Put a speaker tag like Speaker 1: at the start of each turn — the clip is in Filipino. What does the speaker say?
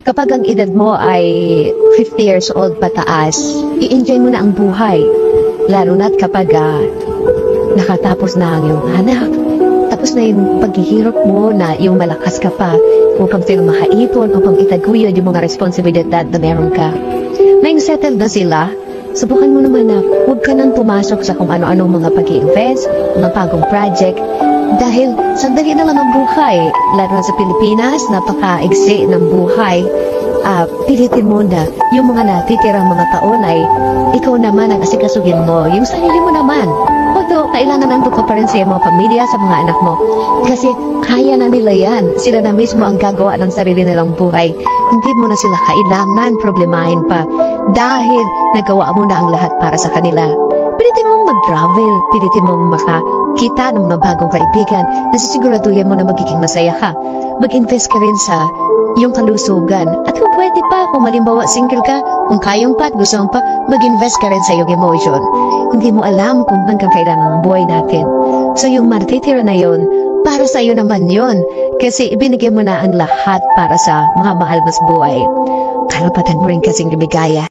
Speaker 1: Kapag ang edad mo ay 50 years old pataas, i-enjoy mo na ang buhay. Lalo na't kapag nakatapos na ang iyong anak, tapos na yung paghihirap mo na yung malakas ka pa upang sila makaipon, upang itaguyod yung mga responsibilidad na meron ka. Ngayong settled na sila, subukan mo naman na huwag ka nang pumasok sa kung ano-ano mga pag-i-invest, mga bagong project, dahil sandali na lang ang buhay, lalo na sa Pilipinas, napaka-igsi ng buhay. Pilitin mo na yung mga natitirang mga taon ay ikaw naman ang asikasuhin mo, yung sarili mo naman. Although, kailangan nandun ka pa rin sa mga pamilya, sa mga anak mo. Kasi kaya na nila yan. Sila na mismo ang gagawa ng sarili nilang buhay. Hindi mo na sila kailangan problemahin pa dahil nagawa mo na ang lahat para sa kanila. Pilitin mong mag-travel, pilitin mong makakita ng mga bagong kaibigan na sisiguraduhin mo na magiging masaya ka. Mag-invest ka rin sa iyong kalusugan. At kung pwede pa, kung malimbawa single ka, kung kayong pa at gusto mo pa, mag-invest ka rin sa iyong emotion. Hindi mo alam kung hanggang kailan ang buhay natin. So yung matitira na yun, para sa iyo naman yun. Kasi ibinigay mo na ang lahat para sa mga mahal mo sa buhay. Karapatan mo rin kasing lumigaya.